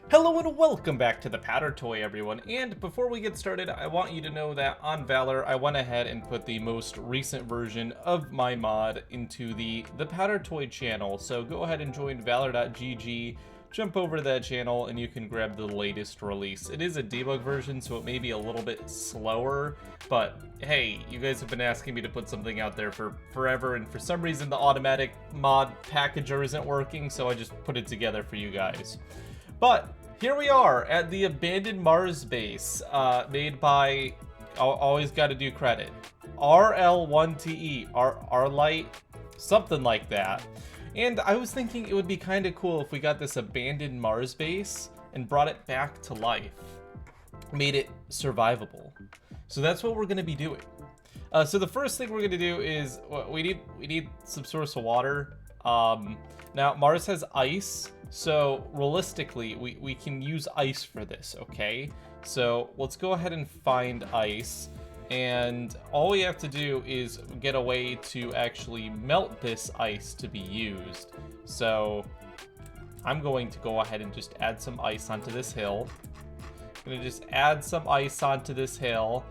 Hello and welcome back to the Powder Toy, everyone. And before we get started, I want you to know that on Valor, I went ahead and put the most recent version of my mod into the Powder Toy channel. So go ahead and join valor.gg, jump over to that channel, and you can grab the latest release. It is a debug version, so it may be a little bit slower, but hey, you guys have been asking me to put something out there for forever, and for some reason the automatic mod packager isn't working, so I just put it together for you guys. But here we are at the abandoned Mars base, made by, always got to do credit, RL1TE, R-Light, something like that. And I was thinking it would be kind of cool if we got this abandoned Mars base and brought it back to life, made it survivable. So that's what we're going to be doing. So the first thing we're going to do is, we need some source of water. Now Mars has ice, so realistically we can use ice for this, okay? So let's go ahead and find ice, and all we have to do is get a way to actually melt this ice to be used. So I'm going to go ahead and just add some ice onto this hill. I'm gonna just add some ice onto this hill.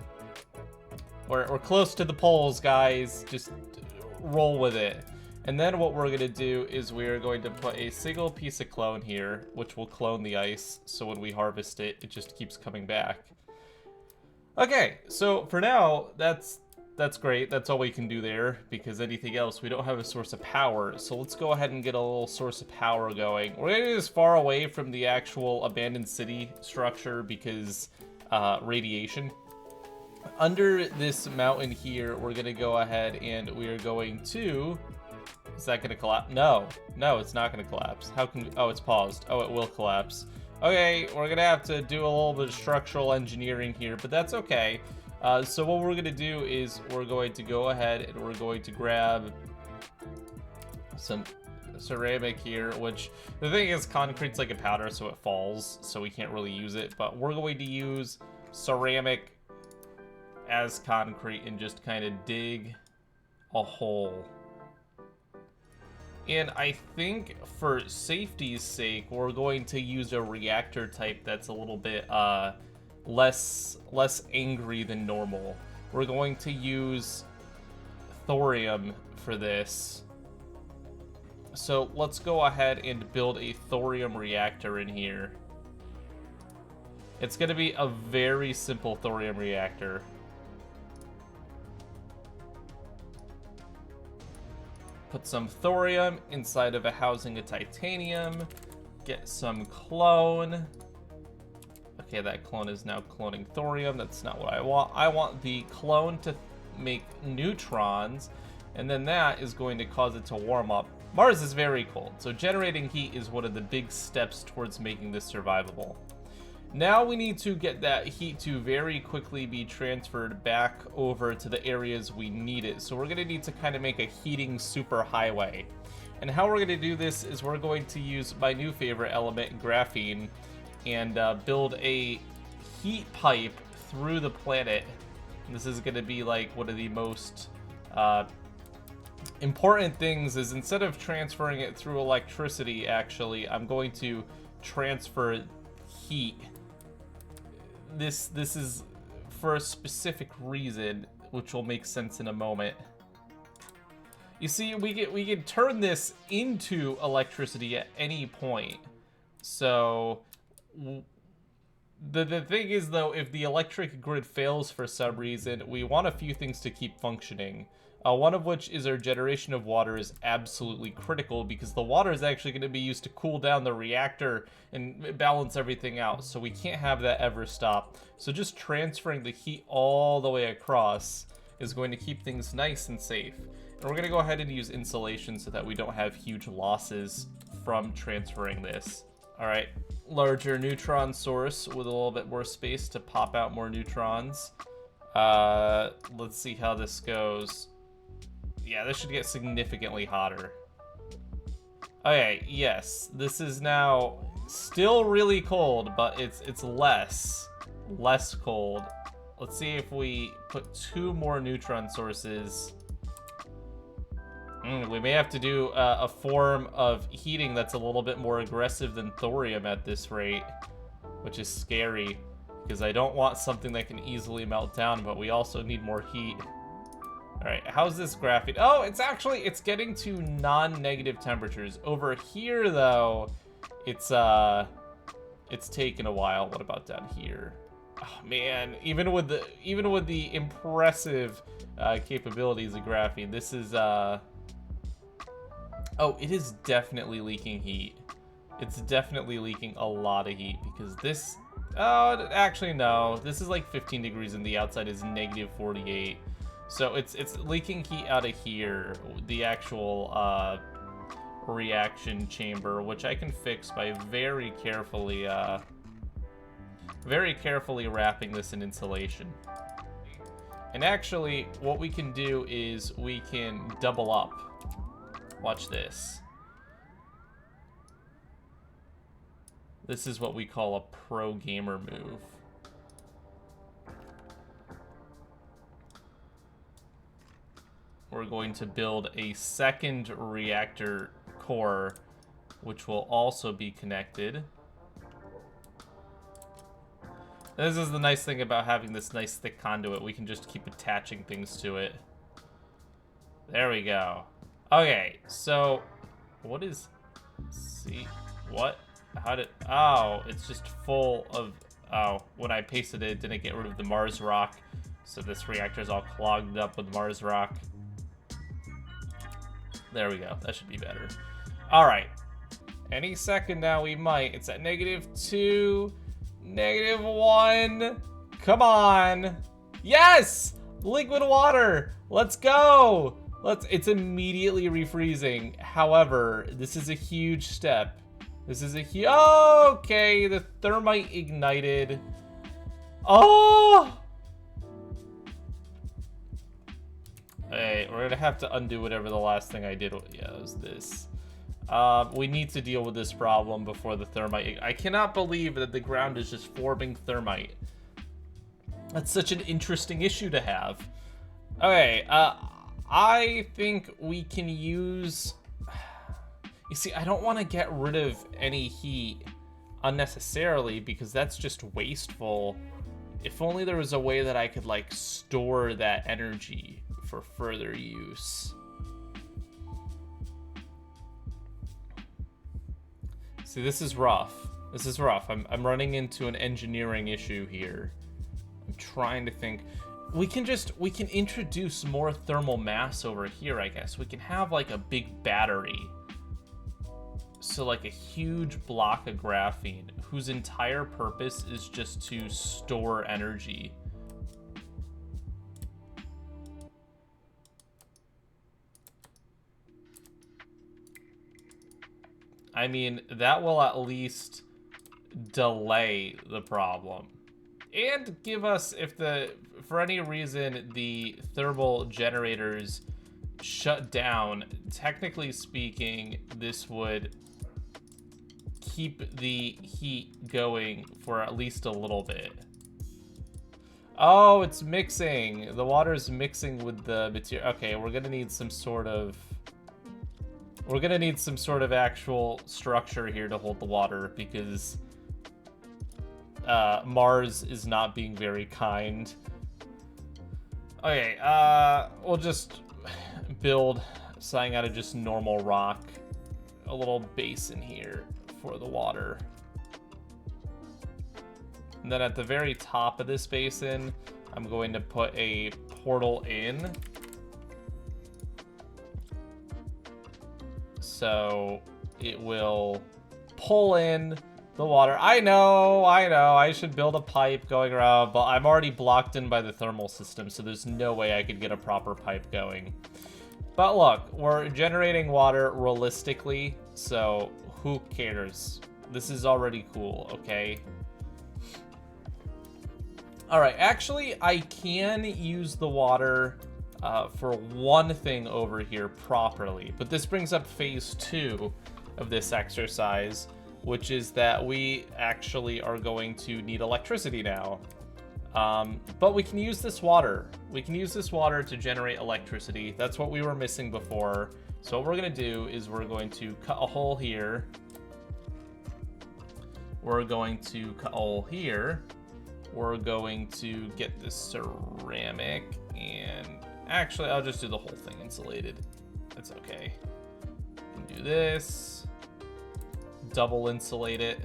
We're close to the poles, guys, just roll with it. And then what we're going to do is we're going to put a single piece of clone here, which will clone the ice, so when we harvest it, it just keeps coming back. Okay, so for now, that's great. That's all we can do there, because anything else, we don't have a source of power. So let's go ahead and get a little source of power going. We're getting as far away from the actual abandoned city structure because radiation. Under this mountain here, we're going to go ahead and we are going to... Is that going to collapse? No, it's not going to collapse. How can... Oh, it's paused. Oh, it will collapse. Okay, we're going to have to do a little bit of structural engineering here, but that's okay. So what we're going to do is we're going to go ahead and we're going to grab some ceramic here, which the thing is concrete's like a powder, so it falls, so we can't really use it, but we're going to use ceramic as concrete and just kind of dig a hole. And I think for safety's sake, we're going to use a reactor type that's a little bit less angry than normal. We're going to use thorium for this. So let's go ahead and build a thorium reactor in here. It's going to be a very simple thorium reactor. Put some thorium inside of a housing of titanium. Get some clone. Okay, that clone is now cloning thorium. That's not what I want. I want the clone to make neutrons, and then that is going to cause it to warm up. Mars is very cold, so generating heat is one of the big steps towards making this survivable. Now we need to get that heat to very quickly be transferred back over to the areas we need it. So we're going to need to kind of make a heating superhighway. And how we're going to do this is we're going to use my new favorite element, graphene, and build a heat pipe through the planet. And this is going to be like one of the most important things is instead of transferring it through electricity, actually, I'm going to transfer heat. This is for a specific reason, which will make sense in a moment. You see, we can turn this into electricity at any point. So the thing is, though, if the electric grid fails for some reason, we want a few things to keep functioning. One of which is our generation of water is absolutely critical because the water is actually going to be used to cool down the reactor and balance everything out, so we can't have that ever stop. So just transferring the heat all the way across is going to keep things nice and safe. And we're going to go ahead and use insulation so that we don't have huge losses from transferring this. Alright, larger neutron source with a little bit more space to pop out more neutrons. Let's see how this goes. Yeah, this should get significantly hotter. Okay, yes, this is now still really cold, but it's less cold. Let's see if we put 2 more neutron sources We may have to do a form of heating that's a little bit more aggressive than thorium at this rate, which is scary, because I don't want something that can easily melt down, but we also need more heat. All right, how's this graphene? Oh, it's getting to non-negative temperatures. Over here, though, it's taken a while. What about down here? Oh man, even with the impressive capabilities of graphene, this is oh, it is definitely leaking heat. It's definitely leaking a lot of heat because this... Oh, actually, no. This is like 15 degrees and the outside is negative 48. So it's leaking heat out of here, the actual reaction chamber, which I can fix by very carefully wrapping this in insulation. And actually, what we can do is we can double up. Watch this. This is what we call a pro gamer move. We're going to build a second reactor core, which will also be connected. This is the nice thing about having this nice thick conduit. We can just keep attaching things to it. There we go. Okay, so what is... See, what? How did... Oh, it's just full of... Oh, when I pasted it, it didn't get rid of the Mars rock. So this reactor is all clogged up with Mars rock. There we go. That should be better. All right. Any second now we might. It's at -2, -1. Come on. Yes! Liquid water. Let's go. It's immediately refreezing. However, this is a huge step. This is a huge... Okay, the thermite ignited. Oh! Hey, we're gonna have to undo whatever the last thing I did. Yeah, it was this. We need to deal with this problem before the thermite... I cannot believe that the ground is just forming thermite. That's such an interesting issue to have. Okay, I think we can use... You see, I don't want to get rid of any heat unnecessarily because that's just wasteful. If only there was a way that I could, like, store that energy for further use. See, this is rough. This is rough. I'm running into an engineering issue here. I'm trying to think... We can introduce more thermal mass over here, I guess. We can have like a big battery. So like a huge block of graphene whose entire purpose is just to store energy. I mean, that will at least delay the problem. And give us, if for any reason the thermal generators shut down, technically speaking, this would keep the heat going for at least a little bit. Oh, it's mixing. The water's mixing with the material. Okay, we're gonna need some sort of... We're gonna need some sort of actual structure here to hold the water because... Mars is not being very kind. Okay, we'll just build something out of just normal rock. A little basin here for the water. And then at the very top of this basin, I'm going to put a portal in. So it will pull in the water. I know, I should build a pipe going around, but I'm already blocked in by the thermal system, so there's no way I could get a proper pipe going. But look, we're generating water realistically, so who cares? This is already cool, okay? All right, actually, I can use the water for one thing over here properly, but this brings up phase 2 of this exercise, which is that we actually are going to need electricity now. But we can use this water. We can use this water to generate electricity. That's what we were missing before. So what we're gonna do is we're going to cut a hole here. We're going to cut a hole here. We're going to get this ceramic, and actually I'll just do the whole thing insulated. That's okay. And do this. Double insulate it.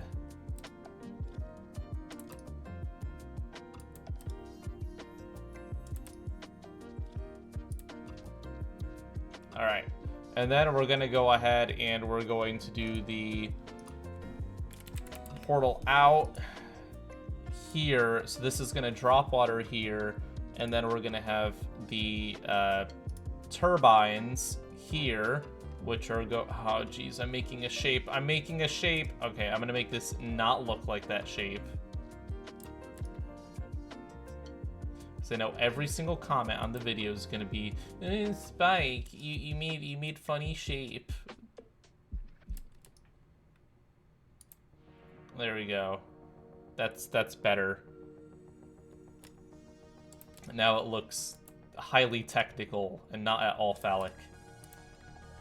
All right, and then we're gonna go ahead and we're going to do the portal out here. So this is gonna drop water here, and then we're gonna have the turbines here, which are oh geez, I'm making a shape. Okay, I'm gonna make this not look like that shape. I know every single comment on the video is gonna be, Spike, you made funny shape. There we go. That's better. Now it looks highly technical and not at all phallic.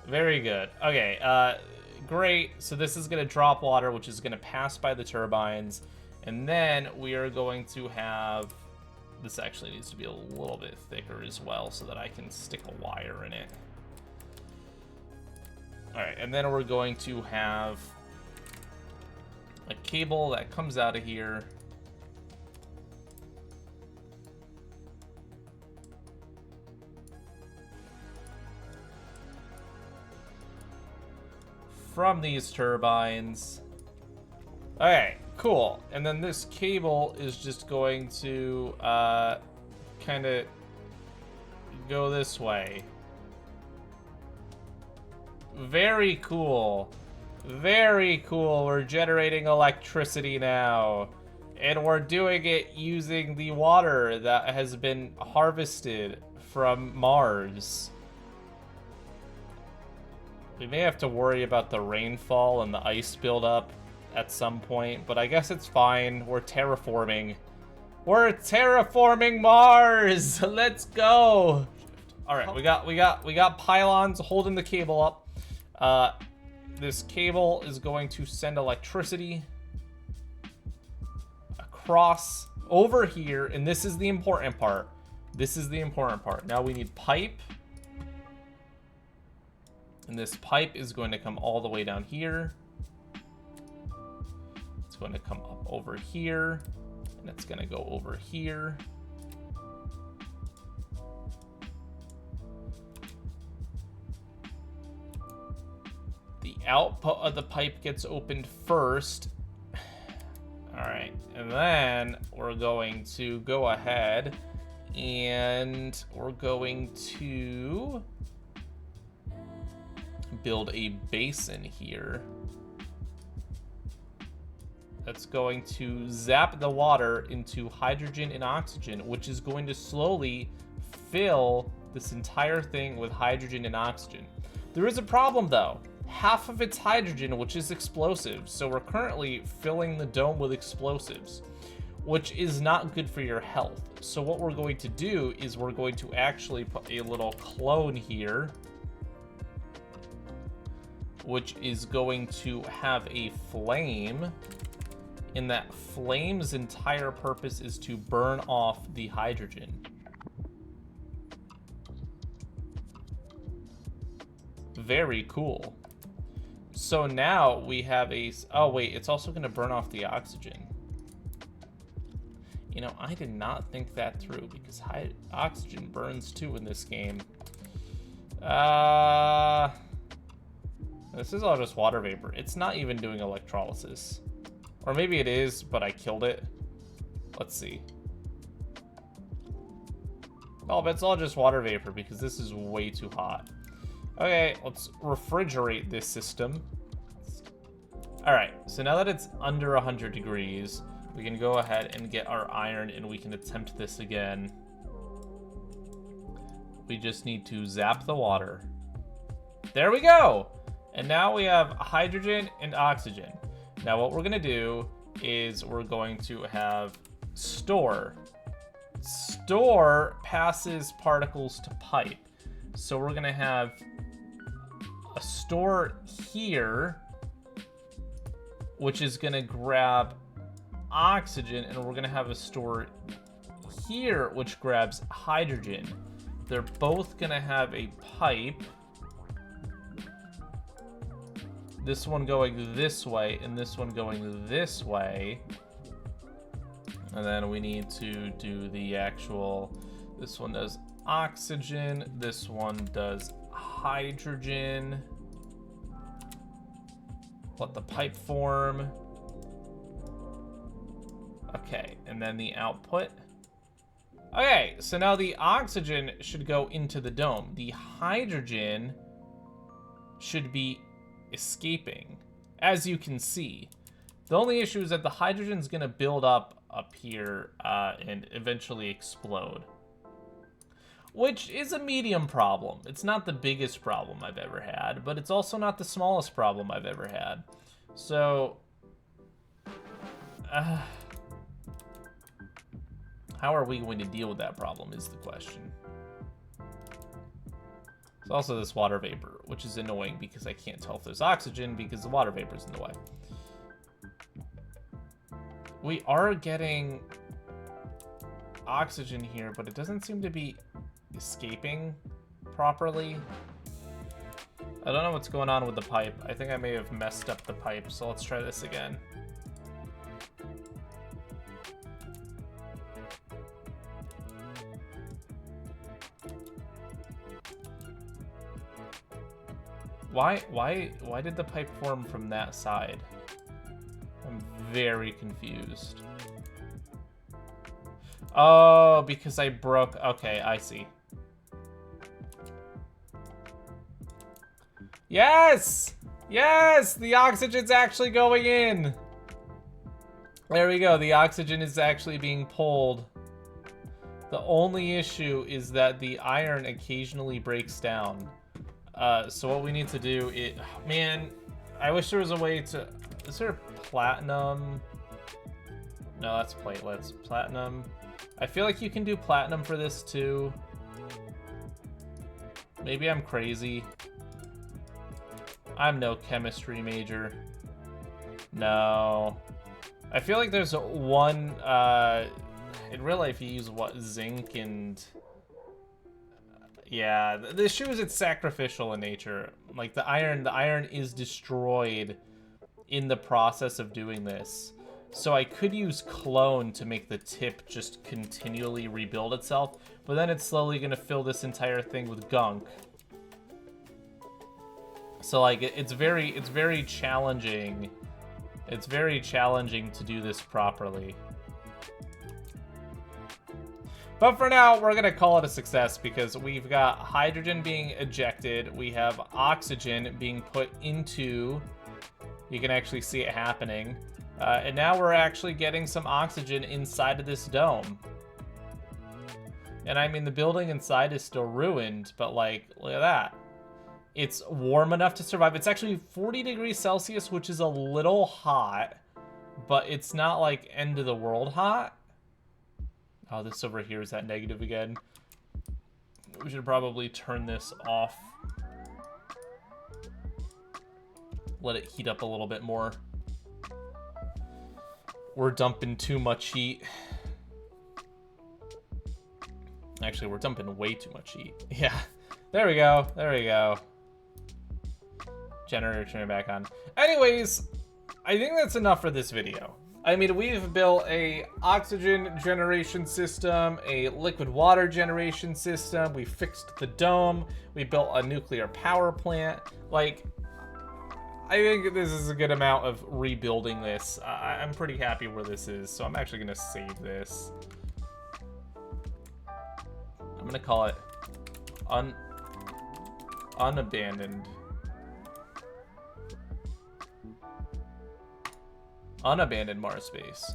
Very good. Okay, great. So this is gonna drop water, which is gonna pass by the turbines, and then we are going to have. This actually needs to be a little bit thicker as well so that I can stick a wire in it. All right, and then we're going to have a cable that comes out of here. From these turbines. Okay. Cool, and then this cable is just going to kind of go this way. Very cool. Very cool. We're generating electricity now. And we're doing it using the water that has been harvested from Mars. We may have to worry about the rainfall and the ice buildup at some point, but I guess it's fine. We're terraforming. We're terraforming Mars. Let's go. All right, we got pylons holding the cable up. This cable is going to send electricity across over here, and this is the important part. This is the important part. Now we need pipe, and this pipe is going to come all the way down here. Going to come up over here, and it's going to go over here. The output of the pipe gets opened first. All right, and then we're going to go ahead and we're going to build a basin here. That's going to zap the water into hydrogen and oxygen, which is going to slowly fill this entire thing with hydrogen and oxygen. There is a problem though. Half of it's hydrogen, which is explosives. So we're currently filling the dome with explosives, which is not good for your health. So what we're going to do is we're going to actually put a little clone here, which is going to have a flame. And that flame's entire purpose is to burn off the hydrogen. Very cool. So now we have a... Oh, wait, it's also going to burn off the oxygen. You know, I did not think that through because oxygen burns too in this game. This is all just water vapor. It's not even doing electrolysis. Or maybe it is, but I killed it. Let's see. Oh, but it's all just water vapor because this is way too hot. Okay, let's refrigerate this system. All right, so now that it's under 100 degrees, we can go ahead and get our iron and we can attempt this again. We just need to zap the water. There we go. And now we have hydrogen and oxygen. Now what we're gonna do is we're going to have store. Store passes particles to pipe. So we're gonna have a store here, which is gonna grab oxygen, and we're gonna have a store here, which grabs hydrogen. They're both gonna have a pipe. This one going this way, and this one going this way. And then we need to do the actual, this one does oxygen, this one does hydrogen. Let the pipe form. Okay, and then the output. Okay, so now the oxygen should go into the dome. The hydrogen should be escaping, as you can see. The only issue is that the hydrogen's gonna build up here and eventually explode, which is a medium problem. It's not the biggest problem I've ever had, but it's also not the smallest problem I've ever had. So how are we going to deal with that problem is the question. There's also this water vapor, which is annoying because I can't tell if there's oxygen because the water vapor's in the way. We are getting oxygen here, but it doesn't seem to be escaping properly. I don't know what's going on with the pipe. I think I may have messed up the pipe, so let's try this again. Why did the pipe form from that side? I'm very confused. Oh, because I broke... Okay, I see. Yes! Yes! The oxygen's actually going in! There we go. The oxygen is actually being pulled. The only issue is that the iron occasionally breaks down. So what we need to do is... Man, I wish there was a way to... Is there platinum? No, that's platelets. Platinum. I feel like you can do platinum for this too. Maybe I'm crazy. I'm no chemistry major. No. I feel like there's one, in real life you use what, zinc and... Yeah, the issue is it's sacrificial in nature. Like the iron is destroyed in the process of doing this. So I could use clone to make the tip just continually rebuild itself, but then it's slowly gonna fill this entire thing with gunk. So like it's very challenging. It's very challenging to do this properly. But for now, we're gonna call it a success because we've got hydrogen being ejected. We have oxygen being put into, you can actually see it happening. And now we're actually getting some oxygen inside of this dome. And I mean, the building inside is still ruined, but like, look at that. It's warm enough to survive. It's actually 40 degrees Celsius, which is a little hot, but it's not like end of the world hot. Oh, this over here is that negative again. We should probably turn this off. Let it heat up a little bit more. We're dumping too much heat. Actually, we're dumping way too much heat. Yeah, there we go. There we go. Generator turning back on. Anyways, I think that's enough for this video. I mean, we've built a oxygen generation system, a liquid water generation system, we fixed the dome, we built a nuclear power plant. Like, I think this is a good amount of rebuilding this. I'm pretty happy where this is, so I'm actually gonna save this. I'm gonna call it unabandoned. Unabandoned Mars base.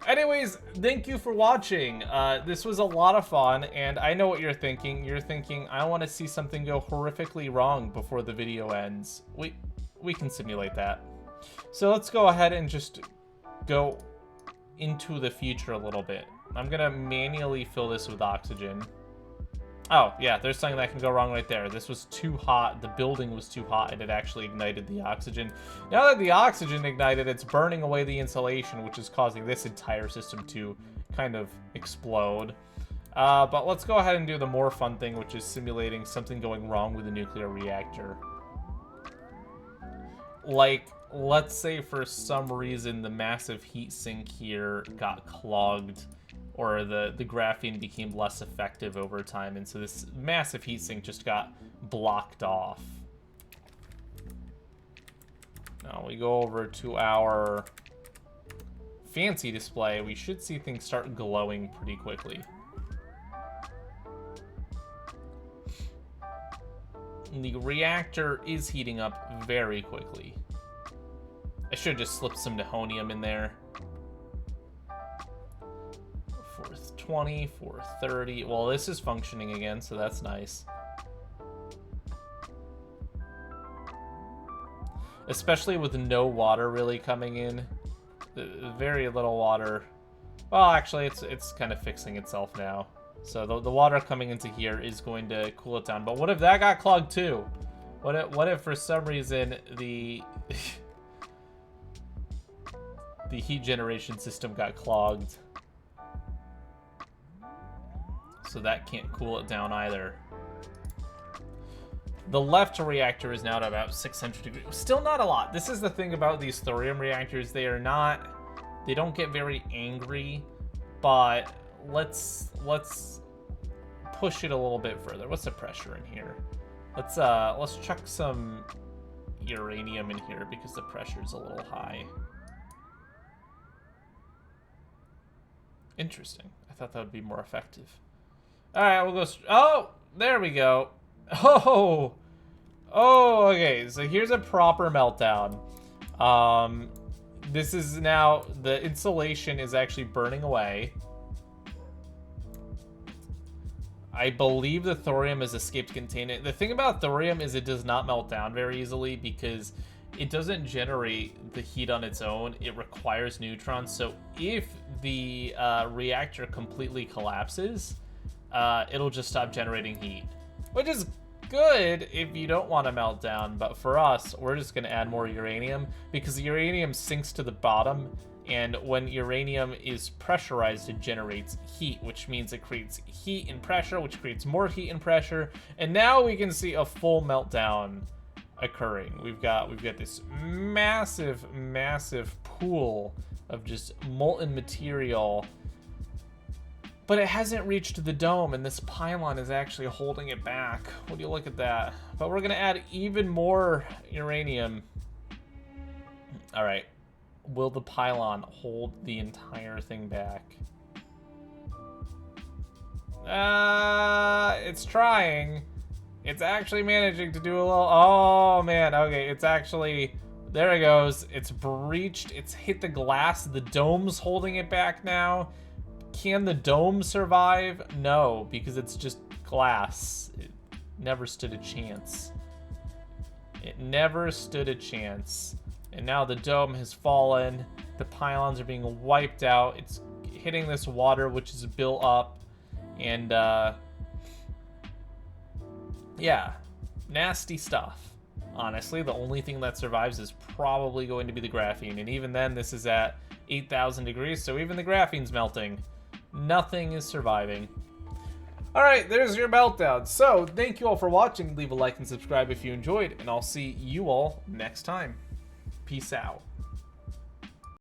Anyways, thank you for watching. This was a lot of fun, and I know what you're thinking. You're thinking, I want to see something go horrifically wrong before the video ends. We can simulate that. So let's go ahead and just go into the future a little bit. I'm gonna manually fill this with oxygen. Oh, yeah, there's something that can go wrong right there. This was too hot. The building was too hot, and it actually ignited the oxygen. Now that the oxygen ignited, it's burning away the insulation, which is causing this entire system to kind of explode. But let's go ahead and do the more fun thing, which is simulating something going wrong with the nuclear reactor. Like, let's say for some reason the massive heat sink here got clogged, or the graphene became less effective over time, and so this massive heatsink just got blocked off. Now we go over to our fancy display. We should see things start glowing pretty quickly. And the reactor is heating up very quickly. I should have just slipped some nihonium in there. 420, 430. Well, this is functioning again, so that's nice. Especially with no water really coming in. Very little water. Well, actually, it's kind of fixing itself now. So the water coming into here is going to cool it down. But what if that got clogged too? What if for some reason the the heat generation system got clogged? So that can't cool it down either. The left reactor is now at about 600 degrees. Still not a lot. This is the thing about these thorium reactors. They don't get very angry, but let's push it a little bit further. What's the pressure in here? Let's chuck some uranium in here because the pressure is a little high. Interesting. I thought that would be more effective. All right, we'll go. Oh, there we go. Oh, okay. So here's a proper meltdown. This is now, the insulation is actually burning away. I believe the thorium has escaped containment. The thing about thorium is it does not melt down very easily because it doesn't generate the heat on its own. It requires neutrons. So if the reactor completely collapses, it'll just stop generating heat, which is good if you don't want to melt down. But for us, we're just going to add more uranium because the uranium sinks to the bottom, and when uranium is pressurized, it generates heat, which means it creates heat and pressure, which creates more heat and pressure. And now we can see a full meltdown occurring. We've got this massive pool of just molten material, but it hasn't reached the dome, and this pylon is actually holding it back. Would you look at that? But we're gonna add even more uranium. All right, will the pylon hold the entire thing back? It's trying. It's actually managing to do a little, oh man, okay, it's actually, there it goes. It's breached, it's hit the glass, the dome's holding it back now. Can the dome survive? No, because it's just glass. It never stood a chance. It never stood a chance. And now the dome has fallen. The pylons are being wiped out. It's hitting this water, which is built up. And, yeah, nasty stuff. Honestly, the only thing that survives is probably going to be the graphene. And even then, this is at 8,000 degrees, so even the graphene's melting. Nothing is surviving. All right, there's your meltdown. So thank you all for watching. Leave a like and subscribe if you enjoyed, and I'll see you all next time. Peace out.